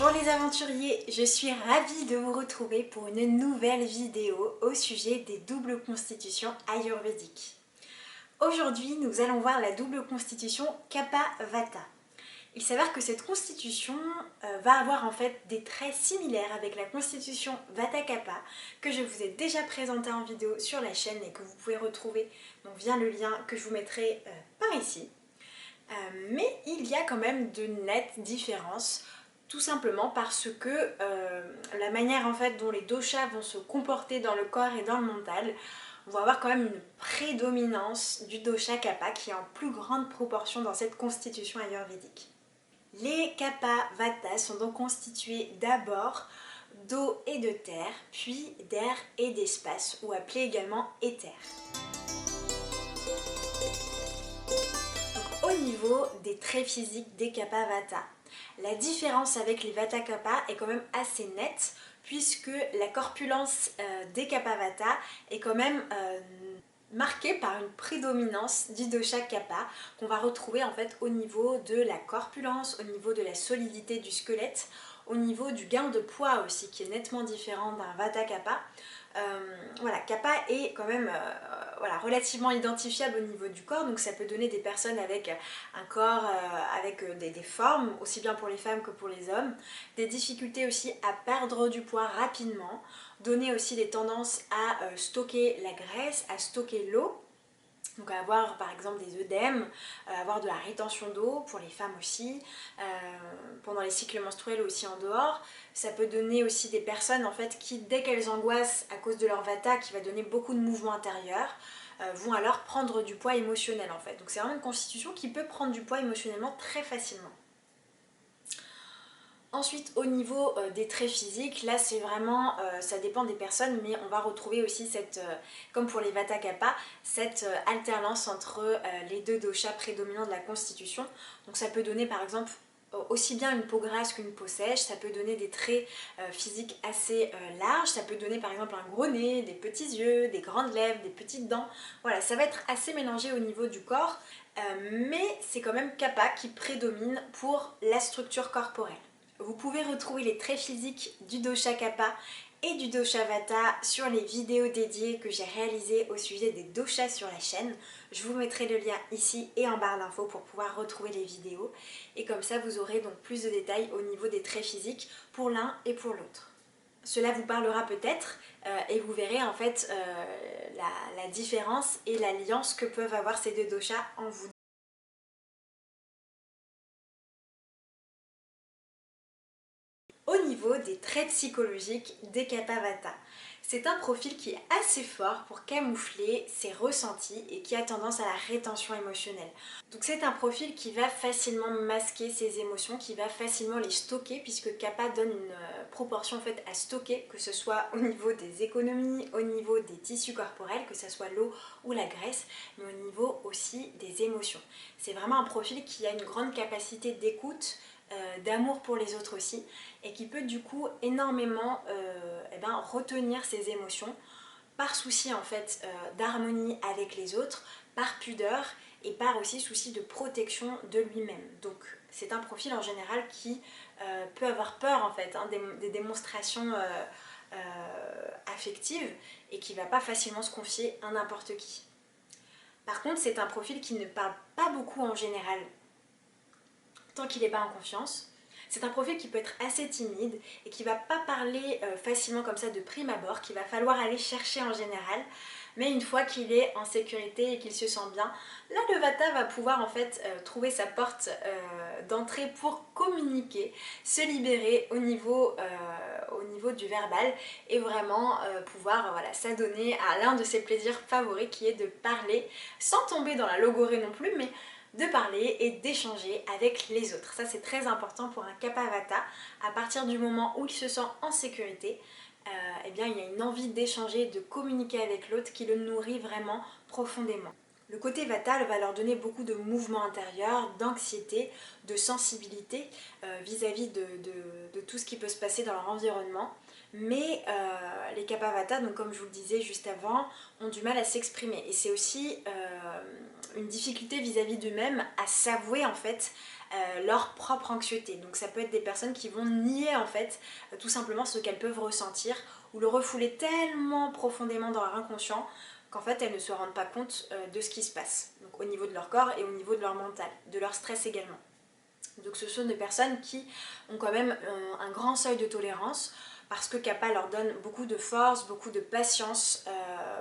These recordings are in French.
Bonjour les aventuriers, je suis ravie de vous retrouver pour une nouvelle vidéo au sujet des doubles constitutions ayurvédiques. Aujourd'hui, nous allons voir la double constitution Kapha-Vata. Il s'avère que cette constitution va avoir en fait des traits similaires avec la constitution Vata-Kapha que je vous ai déjà présentée en vidéo sur la chaîne et que vous pouvez retrouver donc, via le lien que je vous mettrai par ici. Mais il y a quand même de nettes différences, tout simplement parce que la manière en fait dont les doshas vont se comporter dans le corps et dans le mental, on va avoir quand même une prédominance du dosha Kapha qui est en plus grande proportion dans cette constitution ayurvédique. Les Kapha-Vata sont donc constitués d'abord d'eau et de terre, puis d'air et d'espace, ou appelés également éther. Au niveau des traits physiques des Kapha-Vata, la différence avec les Vata-Kapha est quand même assez nette puisque la corpulence des Kapha-Vata est quand même marquée par une prédominance du dosha Kapha qu'on va retrouver en fait au niveau de la corpulence, au niveau de la solidité du squelette, au niveau du gain de poids aussi qui est nettement différent d'un Vata-Kapha. Voilà, Kapha est quand même relativement identifiable au niveau du corps, donc ça peut donner des personnes avec un corps avec des formes, aussi bien pour les femmes que pour les hommes, des difficultés aussi à perdre du poids rapidement, donner aussi des tendances à stocker la graisse, à stocker l'eau. Donc à avoir par exemple des œdèmes, avoir de la rétention d'eau pour les femmes aussi, pendant les cycles menstruels aussi en dehors. Ça peut donner aussi des personnes en fait qui dès qu'elles angoissent à cause de leur vata qui va donner beaucoup de mouvements intérieurs, vont alors prendre du poids émotionnel en fait. Donc c'est vraiment une constitution qui peut prendre du poids émotionnellement très facilement. Ensuite, au niveau des traits physiques, là c'est vraiment, ça dépend des personnes, mais on va retrouver aussi cette, comme pour les Vata Kapha, cette alternance entre les deux doshas prédominants de la constitution. Donc ça peut donner par exemple aussi bien une peau grasse qu'une peau sèche, ça peut donner des traits physiques assez larges, ça peut donner par exemple un gros nez, des petits yeux, des grandes lèvres, des petites dents. Voilà, ça va être assez mélangé au niveau du corps, mais c'est quand même Kapha qui prédomine pour la structure corporelle. Vous pouvez retrouver les traits physiques du dosha Kapha et du dosha Vata sur les vidéos dédiées que j'ai réalisées au sujet des doshas sur la chaîne. Je vous mettrai le lien ici et en barre d'infos pour pouvoir retrouver les vidéos. Et comme ça, vous aurez donc plus de détails au niveau des traits physiques pour l'un et pour l'autre. Cela vous parlera peut-être et vous verrez en fait la différence et l'alliance que peuvent avoir ces deux doshas en vous. Au niveau des traits psychologiques des Kapha-Vata, c'est un profil qui est assez fort pour camoufler ses ressentis et qui a tendance à la rétention émotionnelle. Donc c'est un profil qui va facilement masquer ses émotions, qui va facilement les stocker puisque Kapha donne une proportion en fait à stocker, que ce soit au niveau des économies, au niveau des tissus corporels, que ce soit l'eau ou la graisse, mais au niveau aussi des émotions. C'est vraiment un profil qui a une grande capacité d'écoute, d'amour pour les autres aussi, et qui peut du coup énormément retenir ses émotions par souci en fait d'harmonie avec les autres, par pudeur et par aussi souci de protection de lui-même. Donc c'est un profil en général qui peut avoir peur en fait des démonstrations affectives et qui ne va pas facilement se confier à n'importe qui. Par contre, c'est un profil qui ne parle pas beaucoup en général tant qu'il n'est pas en confiance. C'est un profil qui peut être assez timide et qui ne va pas parler facilement comme ça de prime abord, qu'il va falloir aller chercher en général. Mais une fois qu'il est en sécurité et qu'il se sent bien, là le Vata va pouvoir en fait trouver sa porte d'entrée pour communiquer, se libérer au niveau du verbal et vraiment pouvoir s'adonner à l'un de ses plaisirs favoris qui est de parler sans tomber dans la logorée non plus, mais de parler et d'échanger avec les autres. Ça c'est très important pour un Kapha-Vata. À partir du moment où il se sent en sécurité, il y a une envie d'échanger, de communiquer avec l'autre qui le nourrit vraiment profondément. Le côté Vata va leur donner beaucoup de mouvements intérieurs, d'anxiété, de sensibilité vis-à-vis de tout ce qui peut se passer dans leur environnement. Mais les Kapha-Vata, donc comme je vous le disais juste avant, ont du mal à s'exprimer. Et c'est aussi une difficulté vis-à-vis d'eux-mêmes à s'avouer en fait leur propre anxiété. Donc ça peut être des personnes qui vont nier en fait tout simplement ce qu'elles peuvent ressentir ou le refouler tellement profondément dans leur inconscient qu'en fait elles ne se rendent pas compte de ce qui se passe, donc au niveau de leur corps et au niveau de leur mental, de leur stress également. Donc ce sont des personnes qui ont quand même un grand seuil de tolérance parce que Kappa leur donne beaucoup de force, beaucoup de patience,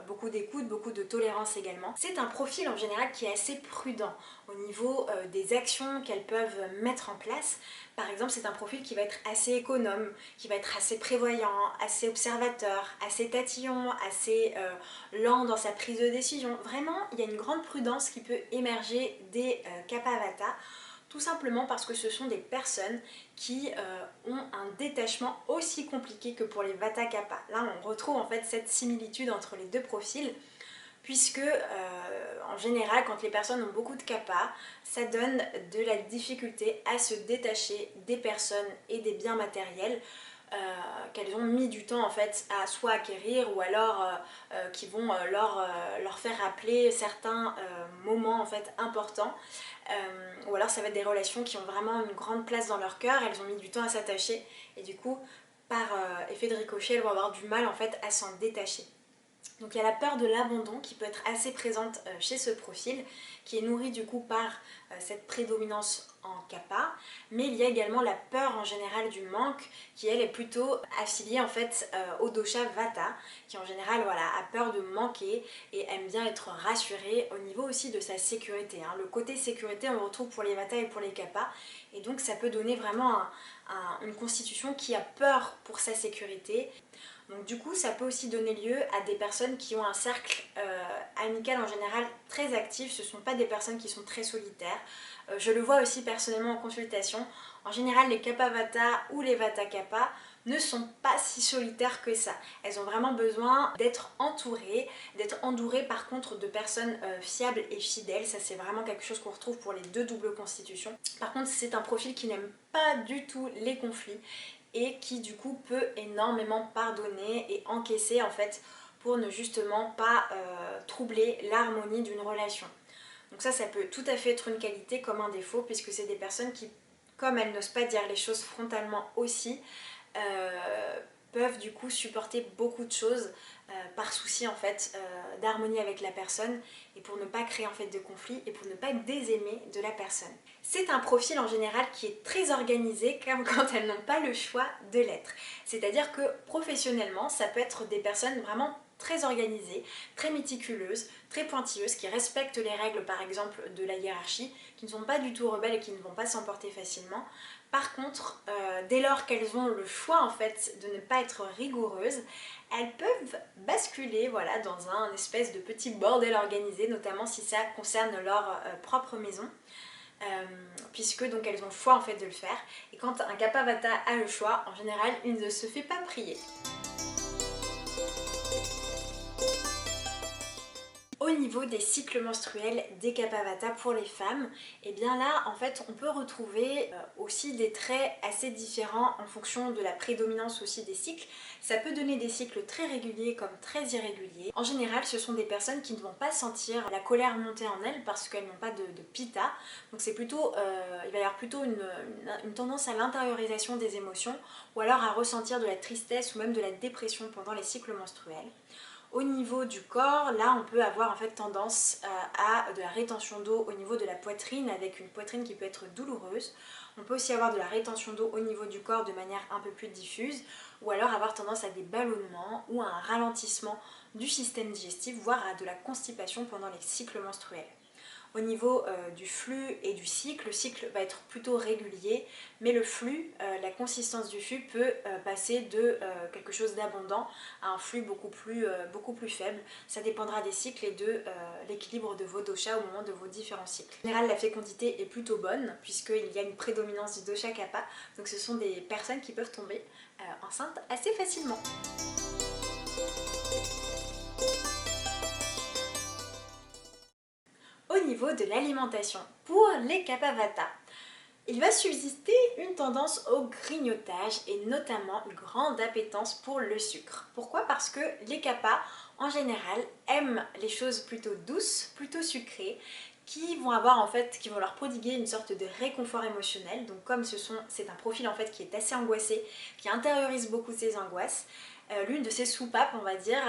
beaucoup d'écoute, beaucoup de tolérance également. C'est un profil en général qui est assez prudent au niveau des actions qu'elles peuvent mettre en place. Par exemple, c'est un profil qui va être assez économe, qui va être assez prévoyant, assez observateur, assez tatillon, assez lent dans sa prise de décision. Vraiment, il y a une grande prudence qui peut émerger des Kappa Vata. Tout simplement parce que ce sont des personnes qui ont un détachement aussi compliqué que pour les Vata Kappa. Là, on retrouve en fait cette similitude entre les deux profils, puisque en général, quand les personnes ont beaucoup de Kappa, ça donne de la difficulté à se détacher des personnes et des biens matériels qu'elles ont mis du temps en fait à soit acquérir ou alors qui vont leur faire rappeler certains moments en fait importants. Ou alors ça va être des relations qui ont vraiment une grande place dans leur cœur, elles ont mis du temps à s'attacher et du coup par effet de ricochet elles vont avoir du mal en fait à s'en détacher. Donc il y a la peur de l'abandon qui peut être assez présente chez ce profil, qui est nourrie du coup par cette prédominance en Kappa, mais il y a également la peur en général du manque, qui elle est plutôt affiliée en fait au dosha Vata, qui en général voilà, a peur de manquer et aime bien être rassurée au niveau aussi de sa sécurité. Le côté sécurité on le retrouve pour les Vata et pour les Kappa, et donc ça peut donner vraiment une constitution qui a peur pour sa sécurité. Donc du coup ça peut aussi donner lieu à des personnes qui ont un cercle amical en général très actif. Ce ne sont pas des personnes qui sont très solitaires. Je le vois aussi personnellement en consultation. En général les Kappa Vata ou les Vata Kappa ne sont pas si solitaires que ça. Elles ont vraiment besoin d'être entourées par contre de personnes fiables et fidèles. Ça c'est vraiment quelque chose qu'on retrouve pour les deux doubles constitutions. Par contre c'est un profil qui n'aime pas du tout les conflits et qui du coup peut énormément pardonner et encaisser en fait pour ne justement pas troubler l'harmonie d'une relation. Donc ça peut tout à fait être une qualité comme un défaut, puisque c'est des personnes qui, comme elles n'osent pas dire les choses frontalement aussi, peuvent du coup supporter beaucoup de choses par souci en fait d'harmonie avec la personne et pour ne pas créer en fait de conflit et pour ne pas être désaimer de la personne. C'est un profil en général qui est très organisé comme quand elles n'ont pas le choix de l'être. C'est-à-dire que professionnellement, ça peut être des personnes vraiment très organisées, très méticuleuses, très pointilleuses, qui respectent les règles par exemple de la hiérarchie, qui ne sont pas du tout rebelles et qui ne vont pas s'emporter facilement. Par contre, dès lors qu'elles ont le choix en fait de ne pas être rigoureuses, elles peuvent basculer voilà, dans un espèce de petit bordel organisé, notamment si ça concerne leur propre maison. Puisque donc elles ont le choix en fait de le faire, et quand un Kappa Vata a le choix, en général il ne se fait pas prier. Au niveau des cycles menstruels des Kappa Vata pour les femmes, et bien là en fait on peut retrouver aussi des traits assez différents en fonction de la prédominance aussi des cycles. Ça peut donner des cycles très réguliers comme très irréguliers. En général ce sont des personnes qui ne vont pas sentir la colère monter en elles parce qu'elles n'ont pas de pitta. Donc c'est plutôt, il va y avoir plutôt une tendance à l'intériorisation des émotions ou alors à ressentir de la tristesse ou même de la dépression pendant les cycles menstruels. Au niveau du corps, là on peut avoir en fait tendance à de la rétention d'eau au niveau de la poitrine, avec une poitrine qui peut être douloureuse. On peut aussi avoir de la rétention d'eau au niveau du corps de manière un peu plus diffuse, ou alors avoir tendance à des ballonnements ou à un ralentissement du système digestif, voire à de la constipation pendant les cycles menstruels. Au niveau du flux et du cycle, le cycle va être plutôt régulier, mais le flux, la consistance du flux peut passer de quelque chose d'abondant à un flux beaucoup plus faible. Ça dépendra des cycles et de l'équilibre de vos doshas au moment de vos différents cycles. En général, la fécondité est plutôt bonne puisqu'il y a une prédominance du dosha Kappa, donc ce sont des personnes qui peuvent tomber enceintes assez facilement. Au niveau de l'alimentation, pour les Kappa Vata, il va subsister une tendance au grignotage et notamment une grande appétence pour le sucre. Pourquoi? Parce que les Kappa, en général, aiment les choses plutôt douces, plutôt sucrées, qui vont avoir en fait, qui vont leur prodiguer une sorte de réconfort émotionnel. Donc comme c'est un profil en fait qui est assez angoissé, qui intériorise beaucoup ses angoisses, l'une de ses soupapes, on va dire,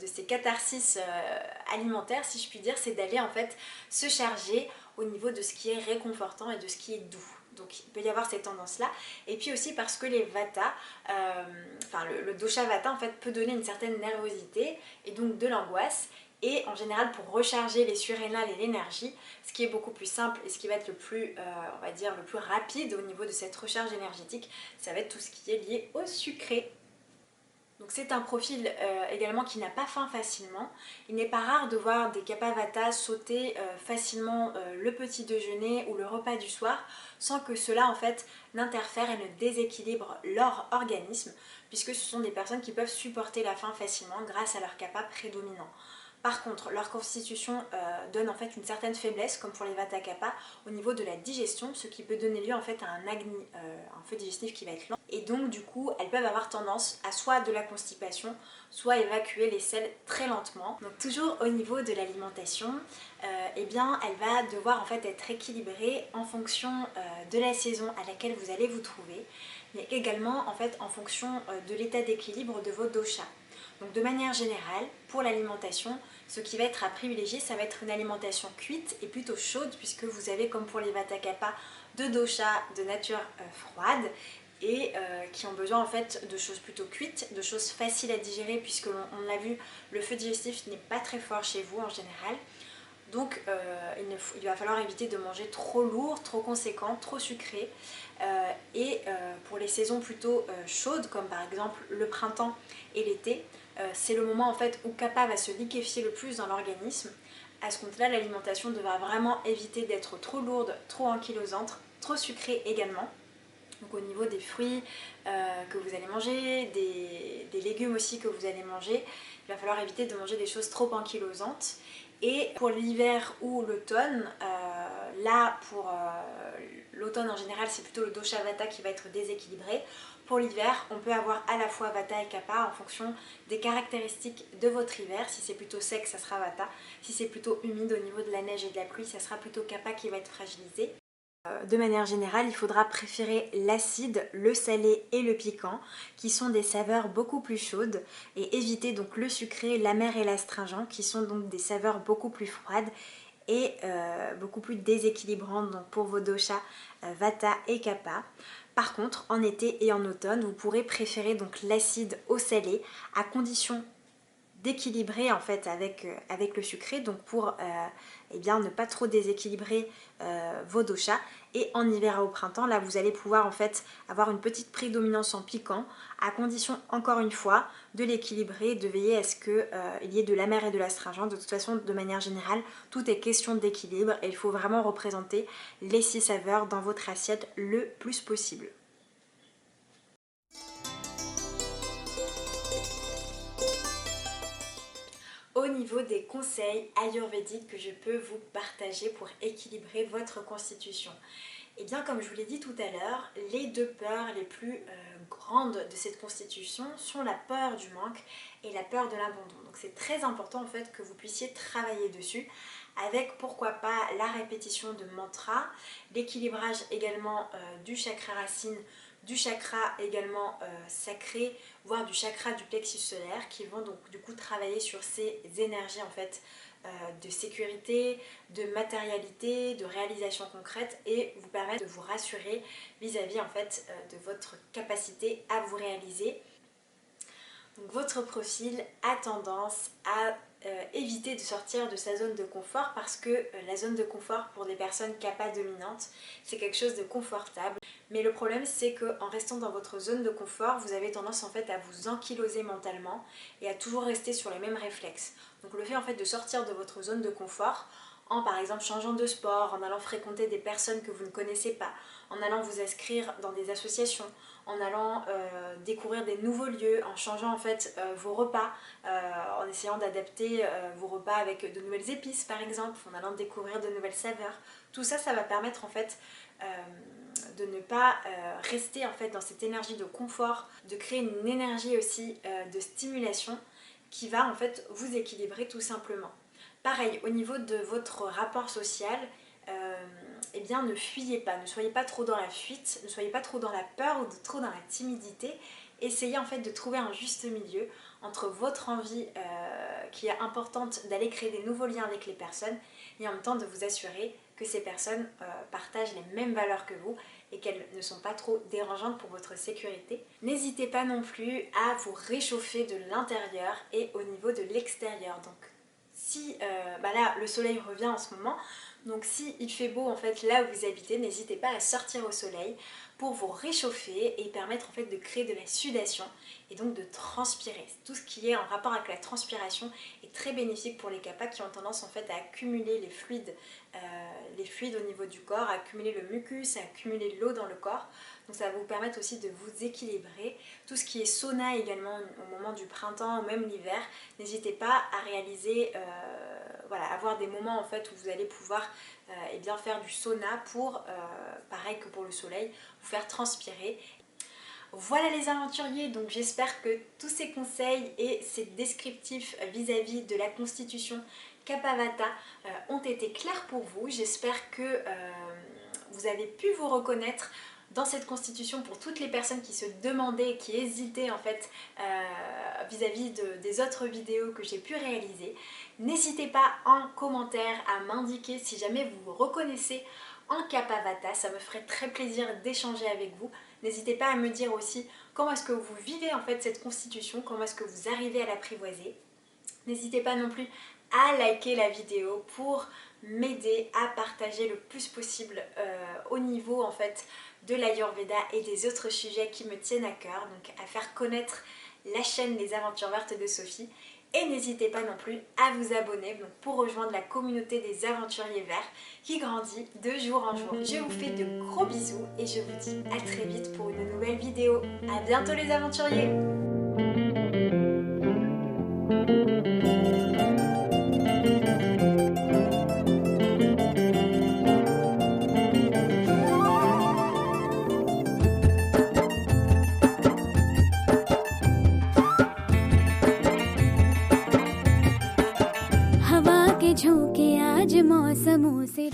de ses catharsis alimentaires, si je puis dire, c'est d'aller en fait se charger au niveau de ce qui est réconfortant et de ce qui est doux. Donc il peut y avoir cette tendance-là. Et puis aussi parce que les vata, le dosha vata en fait peut donner une certaine nervosité et donc de l'angoisse. Et en général, pour recharger les surrénales et l'énergie, ce qui est beaucoup plus simple et ce qui va être le plus, on va dire, le plus rapide au niveau de cette recharge énergétique, ça va être tout ce qui est lié au sucré. Donc c'est un profil également qui n'a pas faim facilement. Il n'est pas rare de voir des kapha vata sauter facilement le petit déjeuner ou le repas du soir sans que cela en fait n'interfère et ne déséquilibre leur organisme, puisque ce sont des personnes qui peuvent supporter la faim facilement grâce à leur kapha prédominant. Par contre, leur constitution donne en fait une certaine faiblesse, comme pour les vata kapha, au niveau de la digestion, ce qui peut donner lieu en fait à un agni, un feu digestif qui va être lent. Et donc du coup, elles peuvent avoir tendance à soit de la constipation, soit évacuer les selles très lentement. Donc toujours au niveau de l'alimentation, eh bien, elle va devoir en fait être équilibrée en fonction de la saison à laquelle vous allez vous trouver, mais également en fait en fonction de l'état d'équilibre de vos doshas. Donc de manière générale, pour l'alimentation, ce qui va être à privilégier, ça va être une alimentation cuite et plutôt chaude, puisque vous avez, comme pour les vata kapha, deux doshas de nature froide et qui ont besoin en fait de choses plutôt cuites, de choses faciles à digérer, puisque on l'a vu, le feu digestif n'est pas très fort chez vous en général. Donc il va falloir éviter de manger trop lourd, trop conséquent, trop sucré. Pour les saisons plutôt chaudes, comme par exemple le printemps et l'été, c'est le moment en fait où kapha va se liquéfier le plus dans l'organisme. À ce compte-là, l'alimentation devra vraiment éviter d'être trop lourde, trop ankylosante, trop sucrée également. Donc au niveau des fruits que vous allez manger, des légumes aussi que vous allez manger, il va falloir éviter de manger des choses trop ankylosantes. Et pour l'hiver ou l'automne, là pour l'automne en général c'est plutôt le dosha vata qui va être déséquilibré. Pour l'hiver, on peut avoir à la fois vata et kapha en fonction des caractéristiques de votre hiver. Si c'est plutôt sec, ça sera vata. Si c'est plutôt humide au niveau de la neige et de la pluie, ça sera plutôt kapha qui va être fragilisé. De manière générale, il faudra préférer l'acide, le salé et le piquant, qui sont des saveurs beaucoup plus chaudes, et éviter donc le sucré, l'amer et l'astringent, qui sont donc des saveurs beaucoup plus froides et beaucoup plus déséquilibrantes donc pour vos doshas vata et kapha. Par contre, en été et en automne, vous pourrez préférer donc l'acide au salé, à condition d'équilibrer en fait avec le sucré, donc pour eh bien, ne pas trop déséquilibrer vos doshas. Et en hiver et au printemps, là vous allez pouvoir en fait avoir une petite prédominance en piquant, à condition encore une fois de l'équilibrer, de veiller à ce qu'il y ait de l'amer et de l'astringent. De toute façon, de manière générale, tout est question d'équilibre et il faut vraiment représenter les 6 saveurs dans votre assiette le plus possible. Au niveau des conseils ayurvédiques que je peux vous partager pour équilibrer votre constitution, et bien comme je vous l'ai dit tout à l'heure, les deux peurs les plus grandes de cette constitution sont la peur du manque et la peur de l'abandon. Donc c'est très important en fait que vous puissiez travailler dessus avec pourquoi pas la répétition de mantras, l'équilibrage également du chakra racine, du chakra également sacré, voire du chakra du plexus solaire, qui vont donc du coup travailler sur ces énergies en fait de sécurité, de matérialité, de réalisation concrète et vous permettre de vous rassurer vis-à-vis en fait de votre capacité à vous réaliser. Donc votre profil a tendance à éviter de sortir de sa zone de confort parce que la zone de confort pour des personnes kapha dominantes, c'est quelque chose de confortable. Mais le problème c'est qu'en restant dans votre zone de confort, vous avez tendance en fait à vous ankyloser mentalement et à toujours rester sur les mêmes réflexes. Donc le fait en fait de sortir de votre zone de confort en par exemple changeant de sport, en allant fréquenter des personnes que vous ne connaissez pas, en allant vous inscrire dans des associations, en allant découvrir des nouveaux lieux, en changeant en fait vos repas, en essayant d'adapter vos repas avec de nouvelles épices par exemple, en allant découvrir de nouvelles saveurs. Tout ça, ça va permettre en fait de ne pas rester en fait dans cette énergie de confort, de créer une énergie aussi de stimulation qui va en fait vous équilibrer tout simplement. Pareil, au niveau de votre rapport social, eh bien ne fuyez pas, ne soyez pas trop dans la fuite, ne soyez pas trop dans la peur ou trop dans la timidité. Essayez en fait de trouver un juste milieu entre votre envie qui est importante d'aller créer des nouveaux liens avec les personnes et en même temps de vous assurer que ces personnes partagent les mêmes valeurs que vous et qu'elles ne sont pas trop dérangeantes pour votre sécurité. N'hésitez pas non plus à vous réchauffer de l'intérieur et au niveau de l'extérieur. Donc si là le soleil revient en ce moment, donc si il fait beau en fait là où vous habitez, n'hésitez pas à sortir au soleil pour vous réchauffer et permettre en fait de créer de la sudation et donc de transpirer. Tout ce qui est en rapport avec la transpiration est très bénéfique pour les Kapha qui ont tendance en fait à accumuler les fluides au niveau du corps, à accumuler le mucus, à accumuler l'eau dans le corps. Donc ça va vous permettre aussi de vous équilibrer. Tout ce qui est sauna également au moment du printemps ou même l'hiver, n'hésitez pas à réaliser, avoir des moments en fait où vous allez pouvoir faire du sauna pour, pareil que pour le soleil, vous faire transpirer. Voilà les aventuriers, donc j'espère que tous ces conseils et ces descriptifs vis-à-vis de la constitution Kapha-Vata ont été clairs pour vous. J'espère que vous avez pu vous reconnaître dans cette constitution pour toutes les personnes qui se demandaient, qui hésitaient en fait vis-à-vis des autres vidéos que j'ai pu réaliser. N'hésitez pas en commentaire à m'indiquer si jamais vous vous reconnaissez en Kapha-Vata, ça me ferait très plaisir d'échanger avec vous. N'hésitez pas à me dire aussi comment est-ce que vous vivez en fait cette constitution, comment est-ce que vous arrivez à l'apprivoiser. N'hésitez pas non plus à liker la vidéo pour m'aider à partager le plus possible au niveau en fait de l'Ayurveda et des autres sujets qui me tiennent à cœur, donc à faire connaître la chaîne des Aventures Vertes de Sophie. Et n'hésitez pas non plus à vous abonner donc pour rejoindre la communauté des aventuriers verts qui grandit de jour en jour. Je vous fais de gros bisous et je vous dis à très vite pour une nouvelle vidéo. À bientôt les aventuriers! झोंके आज मौसमों से